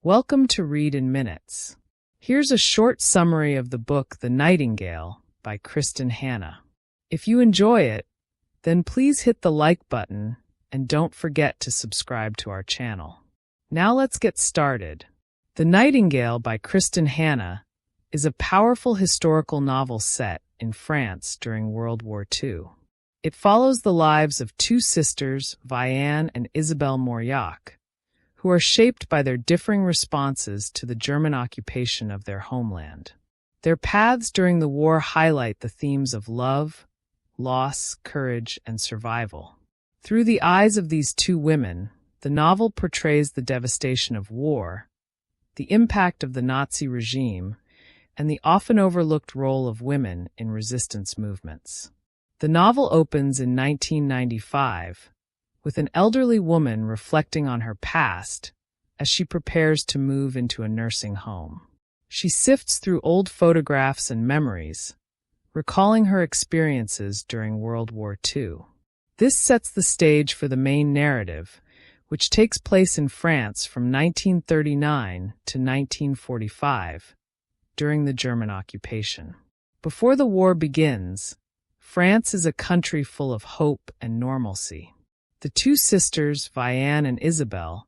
Welcome to Read in Minutes. Here's a short summary of the book The Nightingale by Kristin Hannah. If you enjoy it, then please hit the like button and don't forget to subscribe to our channel. Now let's get started. The Nightingale by Kristin Hannah is a powerful historical novel set in France during World War II. It follows the lives of two sisters, Vianne and Isabelle Mauriac, who are shaped by their differing responses to the German occupation of their homeland. Their paths during the war highlight the themes of love, loss, courage, and survival. Through the eyes of these two women, the novel portrays the devastation of war, the impact of the Nazi regime, and the often overlooked role of women in resistance movements. The novel opens in 1995, with an elderly woman reflecting on her past as she prepares to move into a nursing home. She sifts through old photographs and memories, recalling her experiences during World War II. This sets the stage for the main narrative, which takes place in France from 1939 to 1945, during the German occupation. Before the war begins, France is a country full of hope and normalcy. The two sisters, Vianne and Isabelle,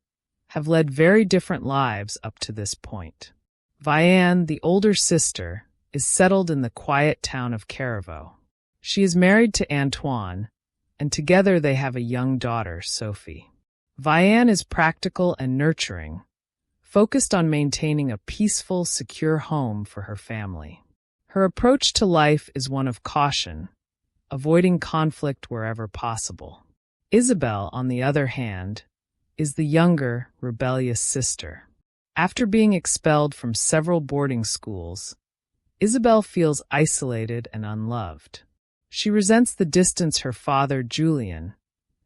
have led very different lives up to this point. Vianne, the older sister, is settled in the quiet town of Carriveau. She is married to Antoine, and together they have a young daughter, Sophie. Vianne is practical and nurturing, focused on maintaining a peaceful, secure home for her family. Her approach to life is one of caution, avoiding conflict wherever possible. Isabelle, on the other hand, is the younger, rebellious sister. After being expelled from several boarding schools, Isabelle feels isolated and unloved. She resents the distance her father, Julien,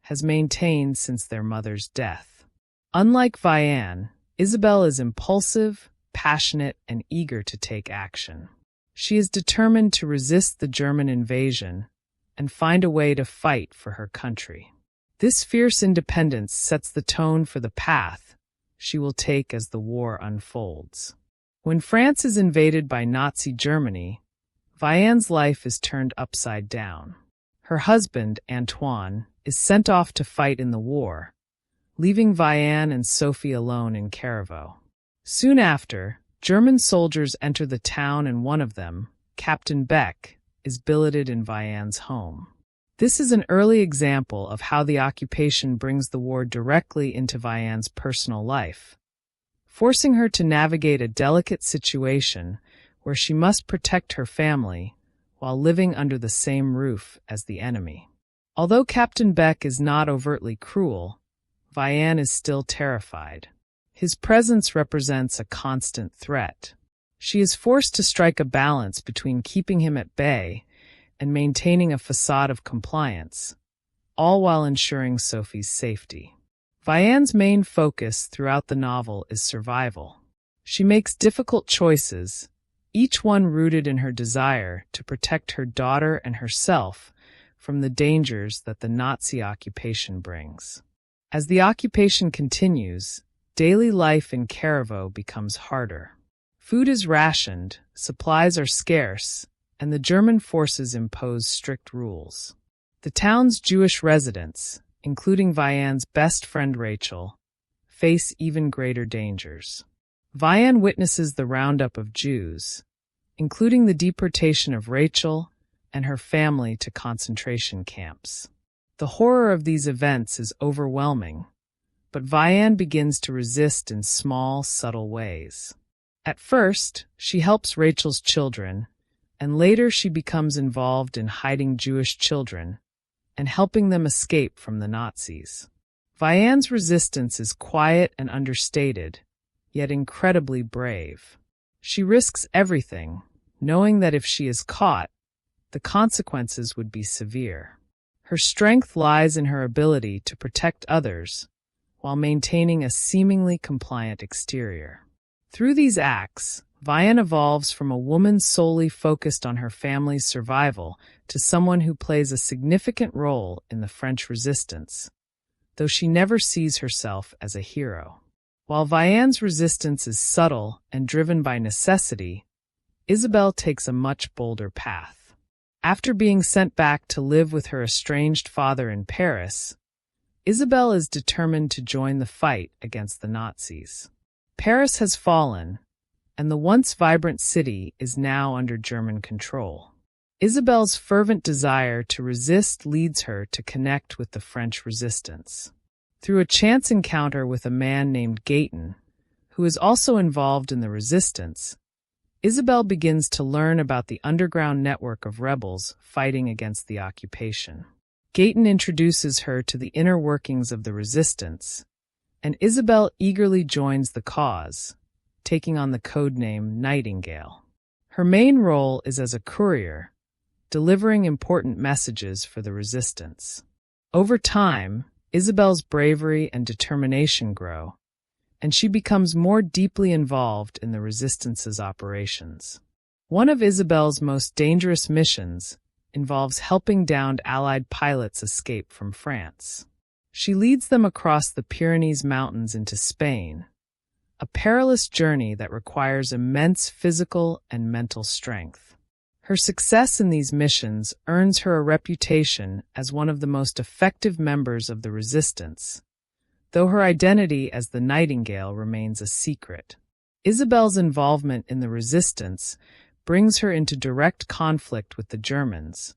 has maintained since their mother's death. Unlike Vianne, Isabelle is impulsive, passionate, and eager to take action. She is determined to resist the German invasion and find a way to fight for her country. This fierce independence sets the tone for the path she will take as the war unfolds. When France is invaded by Nazi Germany, Vianne's life is turned upside down. Her husband, Antoine, is sent off to fight in the war, leaving Vianne and Sophie alone in Carriveau. Soon after, German soldiers enter the town, and one of them, Captain Beck, is billeted in Vianne's home. This is an early example of how the occupation brings the war directly into Vianne's personal life, forcing her to navigate a delicate situation where she must protect her family while living under the same roof as the enemy. Although Captain Beck is not overtly cruel, Vianne is still terrified. His presence represents a constant threat. She is forced to strike a balance between keeping him at bay and maintaining a facade of compliance, all while ensuring Sophie's safety. Vianne's main focus throughout the novel is survival. She makes difficult choices, each one rooted in her desire to protect her daughter and herself from the dangers that the Nazi occupation brings. As the occupation continues, daily life in Carriveau becomes harder. Food is rationed, supplies are scarce, and the German forces impose strict rules. The town's Jewish residents, including Vianne's best friend Rachel, face even greater dangers. Vianne witnesses the roundup of Jews, including the deportation of Rachel and her family to concentration camps. The horror of these events is overwhelming, but Vianne begins to resist in small, subtle ways. At first, she helps Rachel's children, and later she becomes involved in hiding Jewish children and helping them escape from the Nazis. Vianne's resistance is quiet and understated, yet incredibly brave. She risks everything, knowing that if she is caught, the consequences would be severe. Her strength lies in her ability to protect others while maintaining a seemingly compliant exterior. Through these acts, Vianne evolves from a woman solely focused on her family's survival to someone who plays a significant role in the French resistance, though she never sees herself as a hero. While Vianne's resistance is subtle and driven by necessity, Isabelle takes a much bolder path. After being sent back to live with her estranged father in Paris, Isabelle is determined to join the fight against the Nazis. Paris has fallen, and the once vibrant city is now under German control. Isabelle's fervent desire to resist leads her to connect with the French resistance. Through a chance encounter with a man named Gayton, who is also involved in the resistance, Isabelle begins to learn about the underground network of rebels fighting against the occupation. Gayton introduces her to the inner workings of the resistance, and Isabelle eagerly joins the cause, taking on the codename Nightingale. Her main role is as a courier, delivering important messages for the resistance. Over time, Isabelle's bravery and determination grow, and she becomes more deeply involved in the resistance's operations. One of Isabelle's most dangerous missions involves helping downed Allied pilots escape from France. She leads them across the Pyrenees Mountains into Spain, a perilous journey that requires immense physical and mental strength. Her success in these missions earns her a reputation as one of the most effective members of the resistance, though her identity as the Nightingale remains a secret. Isabelle's involvement in the resistance brings her into direct conflict with the Germans,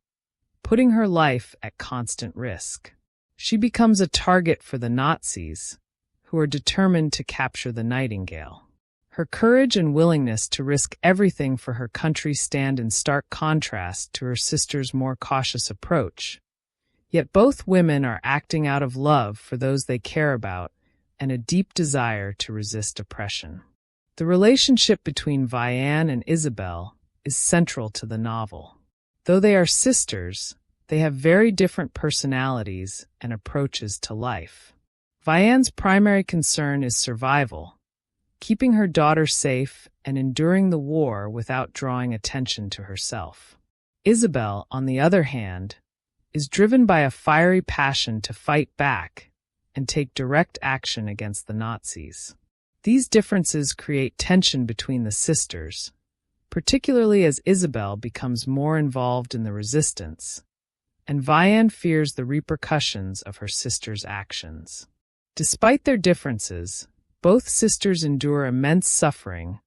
putting her life at constant risk. She becomes a target for the Nazis, who are determined to capture the Nightingale. Her courage and willingness to risk everything for her country stand in stark contrast to her sister's more cautious approach. Yet both women are acting out of love for those they care about and a deep desire to resist oppression. The relationship between Vianne and Isabelle is central to the novel. Though they are sisters, they have very different personalities and approaches to life. Vianne's primary concern is survival, keeping her daughter safe and enduring the war without drawing attention to herself. Isabelle, on the other hand, is driven by a fiery passion to fight back and take direct action against the Nazis. These differences create tension between the sisters, particularly as Isabelle becomes more involved in the resistance, and Vianne fears the repercussions of her sister's actions. Despite their differences, both sisters endure immense suffering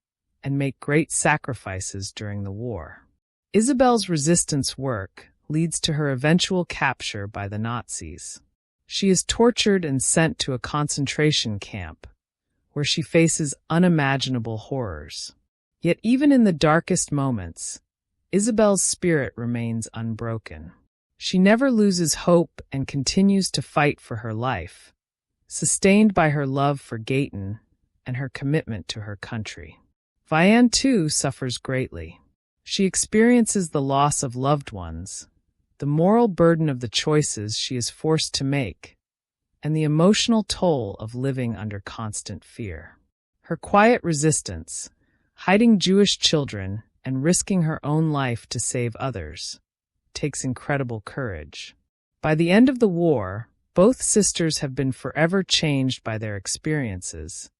and make great sacrifices during the war. Isabelle's resistance work leads to her eventual capture by the Nazis. She is tortured and sent to a concentration camp, where she faces unimaginable horrors. Yet even in the darkest moments, Isabelle's spirit remains unbroken. She never loses hope and continues to fight for her life, sustained by her love for Gayton and her commitment to her country. Vianne, too, suffers greatly. She experiences the loss of loved ones, the moral burden of the choices she is forced to make, and the emotional toll of living under constant fear. Her quiet resistance, hiding Jewish children and risking her own life to save others, takes incredible courage. By the end of the war, both sisters have been forever changed by their experiences,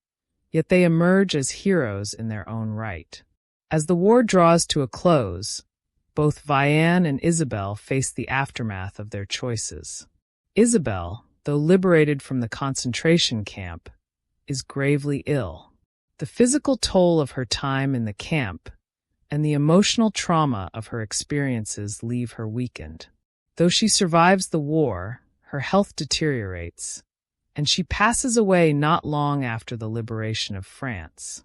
yet they emerge as heroes in their own right. As the war draws to a close, both Vianne and Isabelle face the aftermath of their choices. Isabelle, though liberated from the concentration camp, is gravely ill. The physical toll of her time in the camp and the emotional trauma of her experiences leave her weakened. Though she survives the war, her health deteriorates, and she passes away not long after the liberation of France.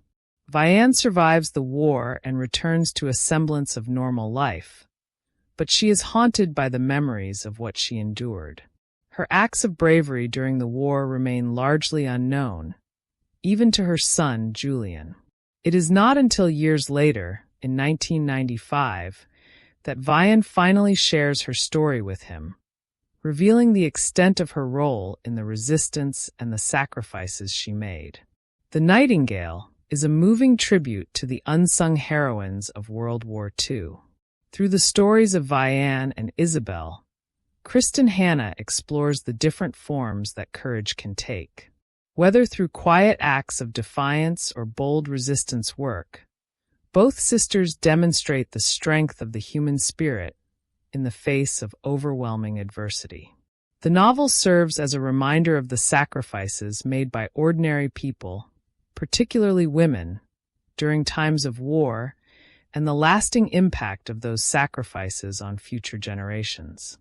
Vianne survives the war and returns to a semblance of normal life, but she is haunted by the memories of what she endured. Her acts of bravery during the war remain largely unknown, even to her son, Julian. It is not until years later, in 1995, that Vianne finally shares her story with him, revealing the extent of her role in the resistance and the sacrifices she made. The Nightingale is a moving tribute to the unsung heroines of World War II. Through the stories of Vianne and Isabelle, Kristin Hannah explores the different forms that courage can take. Whether through quiet acts of defiance or bold resistance work, both sisters demonstrate the strength of the human spirit in the face of overwhelming adversity. The novel serves as a reminder of the sacrifices made by ordinary people, particularly women, during times of war, and the lasting impact of those sacrifices on future generations.